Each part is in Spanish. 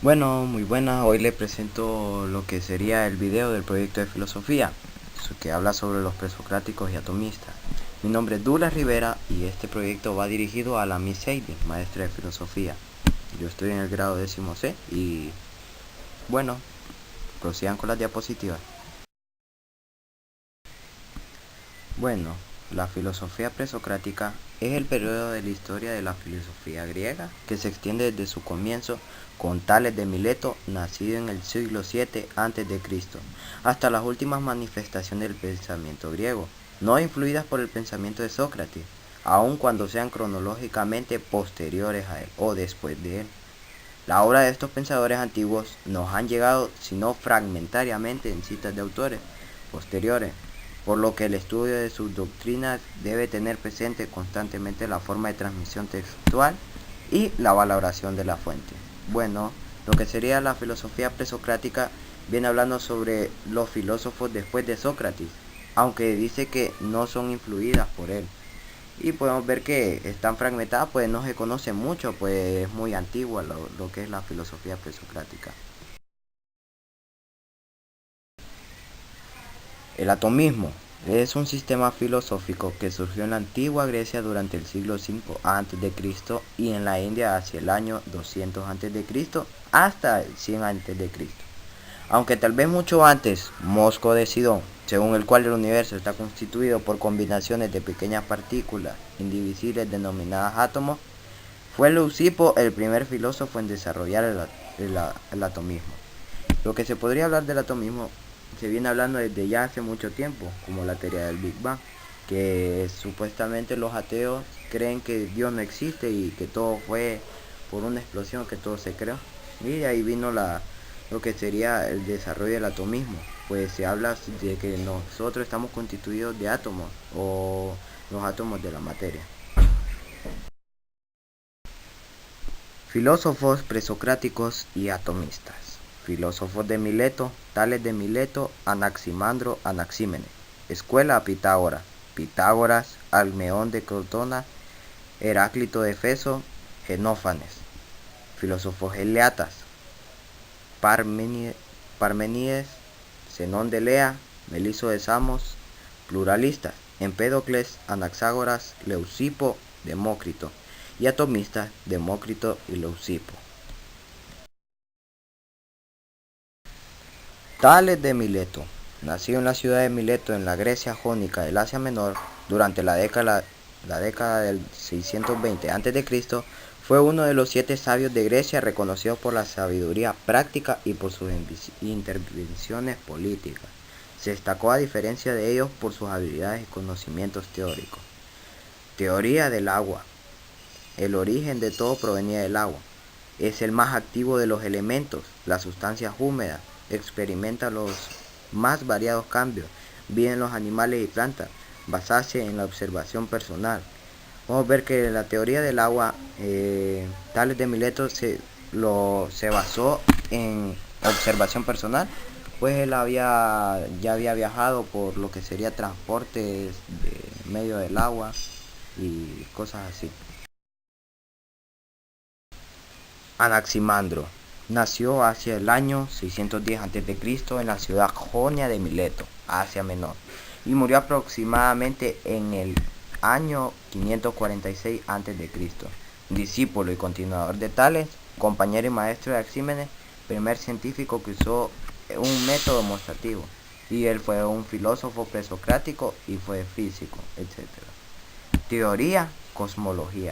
Bueno, muy buena. Hoy le presento lo que sería el video del proyecto de filosofía, que habla sobre los presocráticos y atomistas. Mi nombre es Douglas Rivera y este proyecto va dirigido a la Miss Heidi, maestra de filosofía. Yo estoy en el grado 10C y bueno, prosigan con las diapositivas. Bueno, la filosofía presocrática es el periodo de la historia de la filosofía griega que se extiende desde su comienzo con Tales de Mileto, nacido en el siglo VII a.C., hasta las últimas manifestaciones del pensamiento griego, no influidas por el pensamiento de Sócrates, aun cuando sean cronológicamente posteriores a él o después de él. La obra de estos pensadores antiguos nos han llegado, si no fragmentariamente, en citas de autores posteriores, por lo que el estudio de sus doctrinas debe tener presente constantemente la forma de transmisión textual y la valoración de la fuente. Bueno, lo que sería la filosofía presocrática viene hablando sobre los filósofos después de Sócrates, aunque dice que no son influidas por él. Y podemos ver que están fragmentadas, pues no se conoce mucho, pues es muy antigua lo que es la filosofía presocrática. El atomismo es un sistema filosófico que surgió en la antigua Grecia durante el siglo V a.C. y en la India hacia el año 200 a.C. hasta el 100 a.C. Aunque tal vez mucho antes, Mosco de Sidón, según el cual el universo está constituido por combinaciones de pequeñas partículas indivisibles denominadas átomos, fue Leucipo el primer filósofo en desarrollar el atomismo. Lo que se podría hablar del atomismo se viene hablando desde ya hace mucho tiempo, como la teoría del Big Bang, que supuestamente los ateos creen que Dios no existe y que todo fue por una explosión, que todo se creó. Y de ahí vino lo que sería el desarrollo del atomismo, pues se habla de que nosotros estamos constituidos de átomos o los átomos de la materia. Filósofos presocráticos y atomistas. Filósofos de Mileto, Tales de Mileto, Anaximandro, Anaxímenes. Escuela Pitágoras, Pitágoras, Almeón de Crotona, Heráclito de Efeso, Genófanes. Filósofos eleatas, Parmenides, Zenón de Lea, Meliso de Samos. Pluralistas, Empédocles, Anaxágoras, Leucipo, Demócrito. Y atomistas, Demócrito y Leucipo. Tales de Mileto, nacido en la ciudad de Mileto en la Grecia jónica del Asia Menor durante la década del 620 a.C., fue uno de los 7 sabios de Grecia reconocidos por la sabiduría práctica y por sus intervenciones políticas. Se destacó a diferencia de ellos por sus habilidades y conocimientos teóricos. Teoría del agua. El origen de todo provenía del agua. Es el más activo de los elementos, las sustancias húmedas. Experimenta los más variados cambios. Vive en los animales y plantas. Basarse en la observación personal. Vamos a ver que la teoría del agua, Tales de Mileto se basó en observación personal, pues él ya había viajado por lo que sería transportes de medio del agua y cosas así. Anaximandro nació hacia el año 610 a.C. en la ciudad jonia de Mileto, Asia Menor, y murió aproximadamente en el año 546 a.C. Discípulo y continuador de Tales, compañero y maestro de Anaxímenes, primer científico que usó un método demostrativo, y él fue un filósofo presocrático y fue físico, etc. Teoría, cosmología.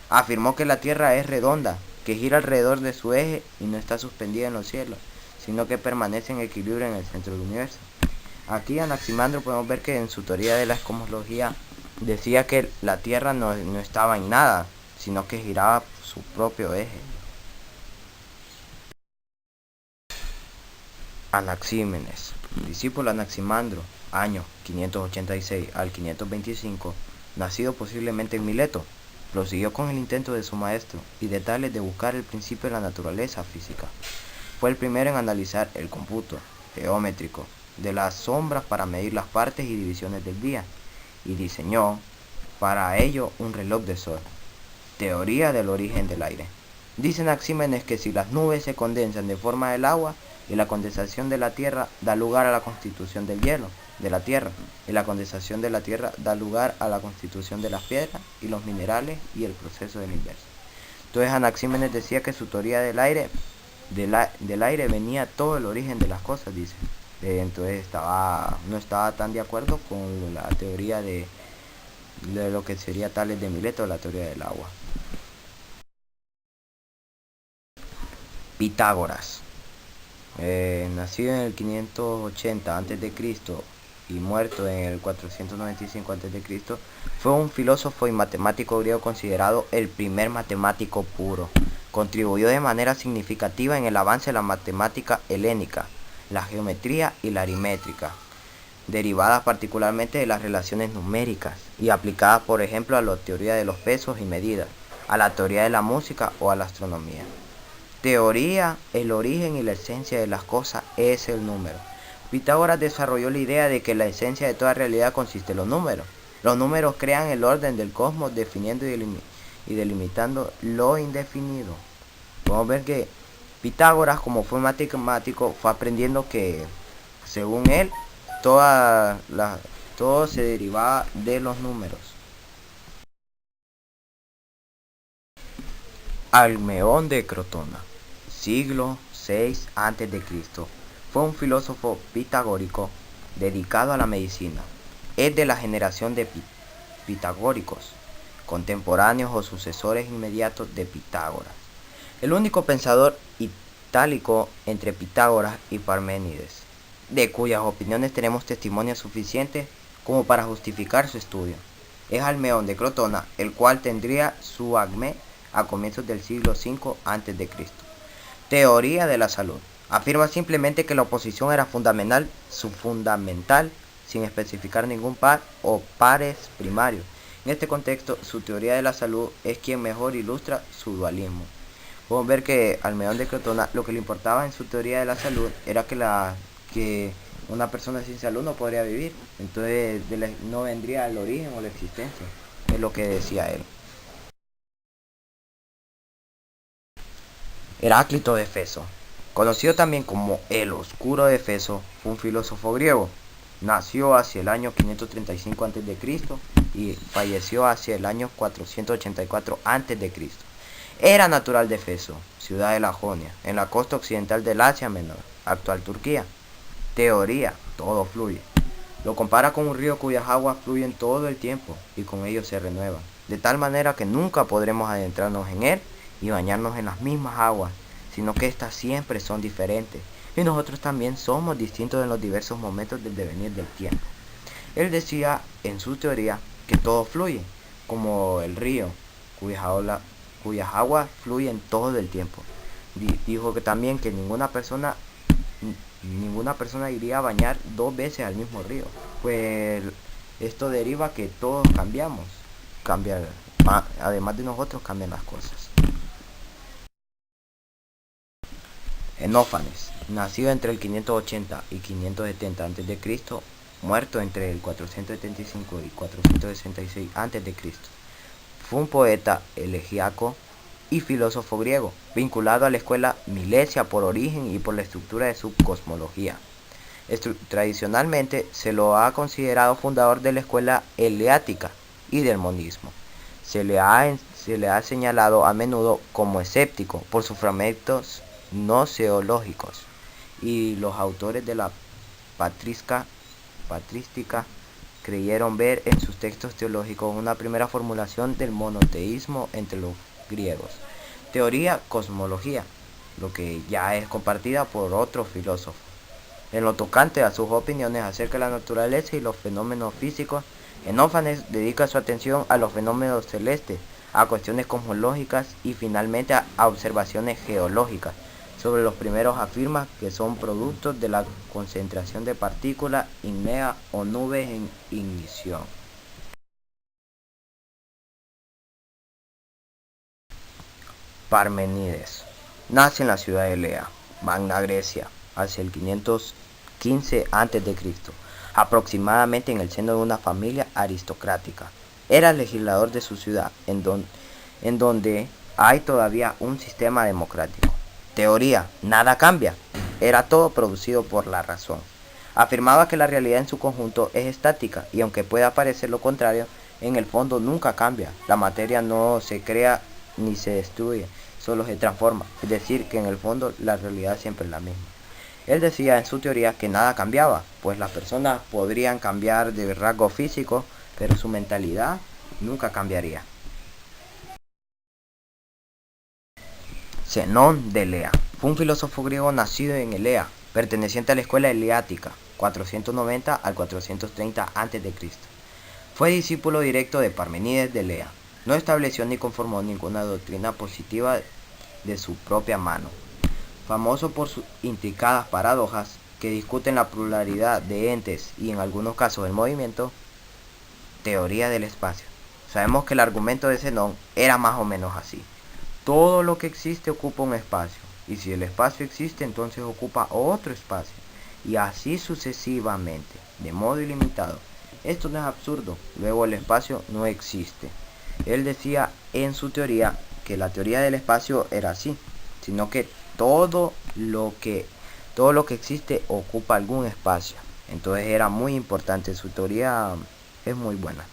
Afirmó que la Tierra es redonda, que gira alrededor de su eje y no está suspendida en los cielos, sino que permanece en equilibrio en el centro del universo. Aquí Anaximandro podemos ver que en su teoría de la cosmología decía que la Tierra no estaba en nada, sino que giraba su propio eje. Anaxímenes, discípulo de Anaximandro, año 586 al 525, nacido posiblemente en Mileto, prosiguió con el intento de su maestro y de Tales de buscar el principio de la naturaleza física. Fue el primero en analizar el cómputo geométrico de las sombras para medir las partes y divisiones del día, y diseñó para ello un reloj de sol. Teoría del origen del aire. Dice Anaxímenes que si las nubes se condensan de forma del agua, y la condensación de la tierra da lugar a la constitución del hielo, de la tierra, y la condensación de la tierra da lugar a la constitución de las piedras y los minerales y el proceso del inverso. Entonces Anaxímenes decía que su teoría del aire, del aire venía todo el origen de las cosas, dice. Entonces no estaba tan de acuerdo con la teoría de lo que sería Tales de Mileto, la teoría del agua. Pitágoras. Nacido en el 580 a.C. y muerto en el 495 a.C., fue un filósofo y matemático griego considerado el primer matemático puro. Contribuyó de manera significativa en el avance de la matemática helénica, la geometría y la aritmética, derivadas particularmente de las relaciones numéricas y aplicadas, por ejemplo, a la teoría de los pesos y medidas, a la teoría de la música o a la astronomía. Teoría, el origen y la esencia de las cosas es el número. Pitágoras desarrolló la idea de que la esencia de toda realidad consiste en los números. Los números crean el orden del cosmos, definiendo y delimitando lo indefinido. Podemos ver que Pitágoras, como fue matemático, fue aprendiendo que, según él, todo se derivaba de los números. Almeón de Crotona, siglo VI a.C., fue un filósofo pitagórico dedicado a la medicina. Es de la generación de pitagóricos, contemporáneos o sucesores inmediatos de Pitágoras. El único pensador itálico entre Pitágoras y Parménides, de cuyas opiniones tenemos testimonios suficientes como para justificar su estudio. Es Almeón de Crotona, el cual tendría su acme a comienzos del siglo V a.C. Teoría de la salud. Afirma simplemente que la oposición era fundamental, sin especificar ningún par o pares primarios. En este contexto, su teoría de la salud es quien mejor ilustra su dualismo. Podemos ver que Almeón de Crotona, lo que le importaba en su teoría de la salud era que una persona sin salud no podría vivir. Entonces no vendría el origen o la existencia, es lo que decía él. Heráclito de Éfeso, conocido también como el Oscuro de Éfeso, fue un filósofo griego. Nació hacia el año 535 a.C. y falleció hacia el año 484 a.C. Era natural de Éfeso, ciudad de la Jonia, en la costa occidental del Asia Menor, actual Turquía. Teoría, todo fluye. Lo compara con un río cuyas aguas fluyen todo el tiempo y con ello se renuevan, de tal manera que nunca podremos adentrarnos en él y bañarnos en las mismas aguas, sino que éstas siempre son diferentes, y nosotros también somos distintos en los diversos momentos del devenir del tiempo. Él decía en su teoría que todo fluye, como el río, cuyas aguas fluyen todo el tiempo. Dijo que también que ninguna persona iría a bañar dos veces al mismo río, pues esto deriva que todos cambiamos, además de nosotros cambian las cosas. Enófanes, nacido entre el 580 y 570 a.C., muerto entre el 475 y 466 a.C., fue un poeta elegíaco y filósofo griego, vinculado a la escuela milesia por origen y por la estructura de su cosmología. Tradicionalmente se lo ha considerado fundador de la escuela eleática y del monismo. Se le ha señalado a menudo como escéptico por sus fragmentos gnoseológicos, y los autores de la patrística creyeron ver en sus textos teológicos una primera formulación del monoteísmo entre los griegos. Teoría cosmología, lo que ya es compartida por otros filósofos. En lo tocante a sus opiniones acerca de la naturaleza y los fenómenos físicos, Enófanes dedica su atención a los fenómenos celestes, a cuestiones cosmológicas y finalmente a observaciones geológicas. Sobre los primeros afirma que son productos de la concentración de partículas ígneas o nubes en ignición. Parménides nace en la ciudad de Elea, Magna Grecia, hacia el 515 a.C., aproximadamente en el seno de una familia aristocrática. Era legislador de su ciudad, en donde hay todavía un sistema democrático. Teoría, nada cambia. Era todo producido por la razón. Afirmaba que la realidad en su conjunto es estática y aunque pueda parecer lo contrario, en el fondo nunca cambia. La materia no se crea ni se destruye, solo se transforma. Es decir, que en el fondo la realidad siempre es la misma. Él decía en su teoría que nada cambiaba, pues las personas podrían cambiar de rasgo físico, pero su mentalidad nunca cambiaría. Zenón de Elea fue un filósofo griego nacido en Elea, perteneciente a la escuela eleática, 490 al 430 a.C. Fue discípulo directo de Parmenides de Elea. No estableció ni conformó ninguna doctrina positiva de su propia mano. Famoso por sus intricadas paradojas que discuten la pluralidad de entes y en algunos casos el movimiento, teoría del espacio. Sabemos que el argumento de Zenón era más o menos así. Todo lo que existe ocupa un espacio, y si el espacio existe entonces ocupa otro espacio, y así sucesivamente, de modo ilimitado. Esto no es absurdo, luego el espacio no existe. Él decía en su teoría que la teoría del espacio era así, sino que todo lo que existe ocupa algún espacio. Entonces era muy importante, su teoría es muy buena.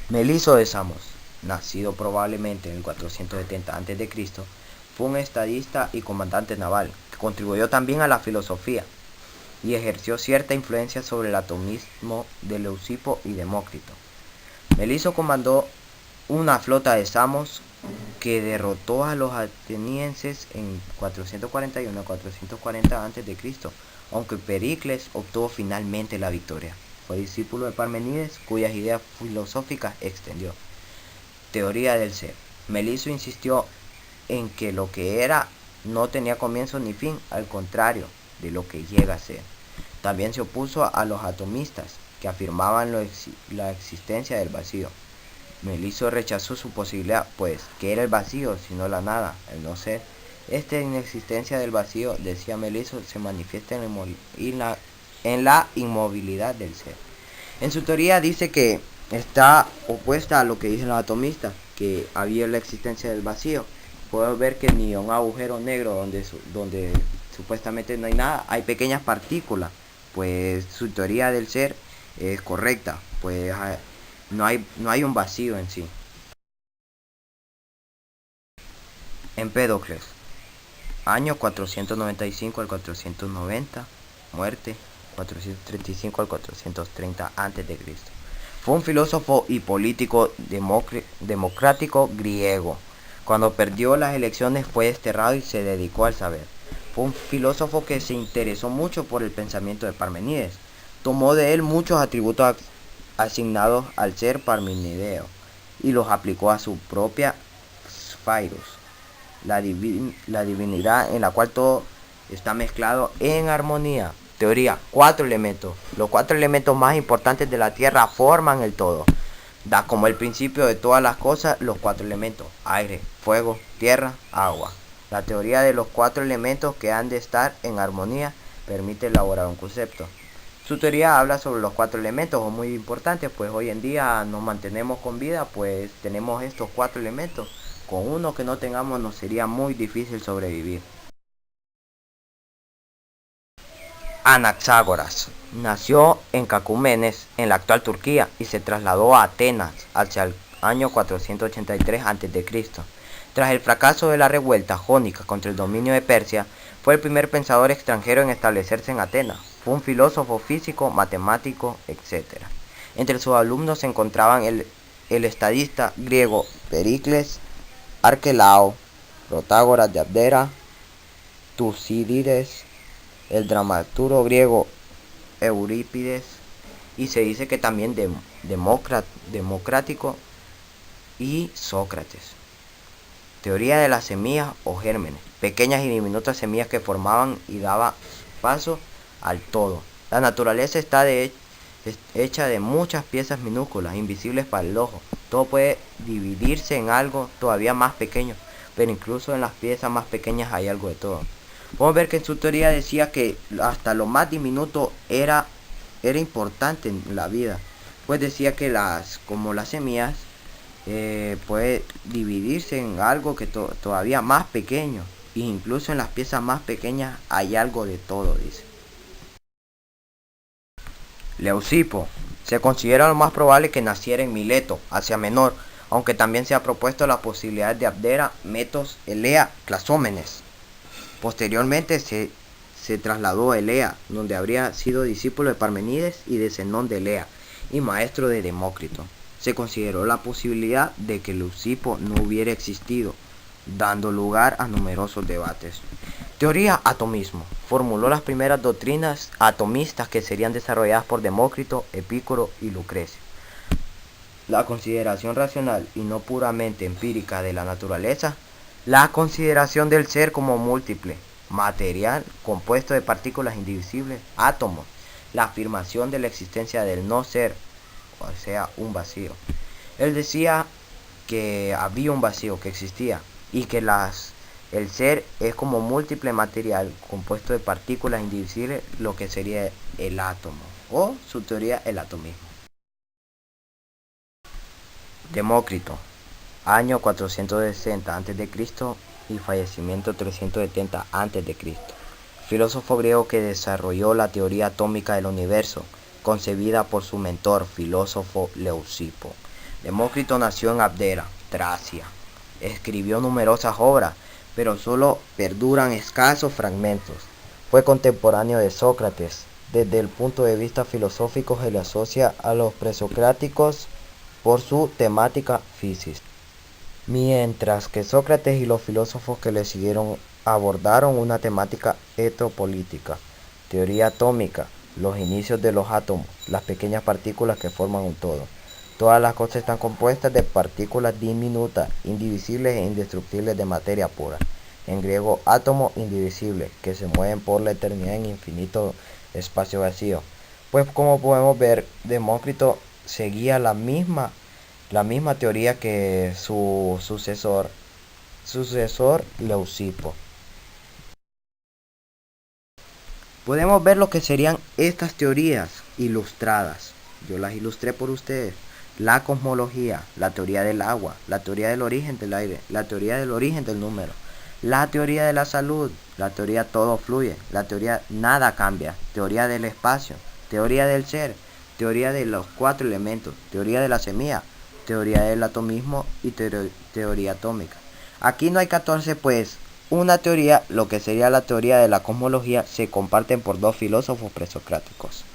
Meliso de Samos, nacido probablemente en el 470 a.C., fue un estadista y comandante naval que contribuyó también a la filosofía y ejerció cierta influencia sobre el atomismo de Leucipo y Demócrito. Meliso comandó una flota de Samos que derrotó a los atenienses en 441 a 440 a.C., aunque Pericles obtuvo finalmente la victoria. Fue discípulo de Parmenides, cuyas ideas filosóficas extendió. Teoría del ser. Meliso insistió en que lo que era no tenía comienzo ni fin, al contrario de lo que llega a ser. También se opuso a los atomistas, que afirmaban la existencia del vacío. Meliso rechazó su posibilidad, pues, ¿qué era el vacío sino la nada, el no ser? Esta inexistencia del vacío, decía Meliso, se manifiesta en la inmovilidad del ser. En su teoría dice que está opuesta a lo que dicen los atomistas, que había la existencia del vacío. Puedo ver que ni un agujero negro donde supuestamente no hay nada, hay pequeñas partículas. Pues su teoría del ser es correcta, pues no hay un vacío en sí. Empédocles, año 495 al 490, muerte 435 al 430 a.C. Fue un filósofo y político democrático griego. Cuando perdió las elecciones fue desterrado y se dedicó al saber. Fue un filósofo que se interesó mucho por el pensamiento de Parmenides. Tomó de él muchos atributos asignados al ser parmenideo y los aplicó a su propia Sphaeros, la divinidad en la cual todo está mezclado en armonía. Teoría, 4 elementos. Los 4 elementos más importantes de la Tierra forman el todo. Da como el principio de todas las cosas los 4 elementos: aire, fuego, tierra, agua. La teoría de los 4 elementos que han de estar en armonía permite elaborar un concepto. Su teoría habla sobre los 4 elementos, son muy importantes, pues hoy en día nos mantenemos con vida, pues tenemos estos 4 elementos. Con uno que no tengamos nos sería muy difícil sobrevivir. Anaxágoras nació en Cacúmenes, en la actual Turquía, y se trasladó a Atenas hacia el año 483 a.C. Tras el fracaso de la revuelta jónica contra el dominio de Persia, fue el primer pensador extranjero en establecerse en Atenas. Fue un filósofo, físico, matemático, etc. Entre sus alumnos se encontraban el estadista griego Pericles, Arquelao, Protágoras de Abdera, Tucídides, el dramaturgo griego Eurípides, y se dice que también Democrático y Sócrates. Teoría de las semillas o gérmenes, pequeñas y diminutas semillas que formaban y daban paso al todo. La naturaleza está hecha de muchas piezas minúsculas, invisibles para el ojo. Todo puede dividirse en algo todavía más pequeño, pero incluso en las piezas más pequeñas hay algo de todo. Podemos ver que en su teoría decía que hasta lo más diminuto era importante en la vida. Pues decía que como las semillas puede dividirse en algo que todavía más pequeño. E incluso en las piezas más pequeñas hay algo de todo, dice. Leucipo. Se considera lo más probable que naciera en Mileto, Asia Menor, aunque también se ha propuesto la posibilidad de Abdera, Metos, Elea, Clasómenes. Posteriormente se trasladó a Elea, donde habría sido discípulo de Parmenides y de Zenón de Elea, y maestro de Demócrito. Se consideró la posibilidad de que Leucipo no hubiera existido, dando lugar a numerosos debates. Teoría atomismo. Formuló las primeras doctrinas atomistas que serían desarrolladas por Demócrito, Epicuro y Lucrecio. La consideración racional y no puramente empírica de la naturaleza, la consideración del ser como múltiple, material, compuesto de partículas indivisibles, átomos, la afirmación de la existencia del no ser, o sea, un vacío. Él decía que había un vacío, que existía, y que el ser es como múltiple material compuesto de partículas indivisibles, lo que sería el átomo, o su teoría, el atomismo. Demócrito, año 460 a.C. y fallecimiento 370 a.C. Filósofo griego que desarrolló la teoría atómica del universo, concebida por su mentor, filósofo Leucipo. Demócrito nació en Abdera, Tracia. Escribió numerosas obras, pero solo perduran escasos fragmentos. Fue contemporáneo de Sócrates. Desde el punto de vista filosófico se le asocia a los presocráticos por su temática physis, mientras que Sócrates y los filósofos que le siguieron abordaron una temática etopolítica, teoría atómica, los inicios de los átomos, las pequeñas partículas que forman un todo. Todas las cosas están compuestas de partículas diminutas, indivisibles e indestructibles de materia pura. En griego, átomo indivisible, que se mueven por la eternidad en infinito espacio vacío. Pues como podemos ver, Demócrito seguía la misma teoría que su sucesor Leucipo. Podemos ver lo que serían estas teorías ilustradas. Yo las ilustré por ustedes. La cosmología, la teoría del agua, la teoría del origen del aire, la teoría del origen del número, la teoría de la salud, la teoría todo fluye, la teoría nada cambia, teoría del espacio, teoría del ser, teoría de los 4 elementos, teoría de la semilla, teoría del atomismo y teoría atómica. Aquí no hay 14, pues una teoría, lo que sería la teoría de la cosmología, se comparten por 2 filósofos presocráticos.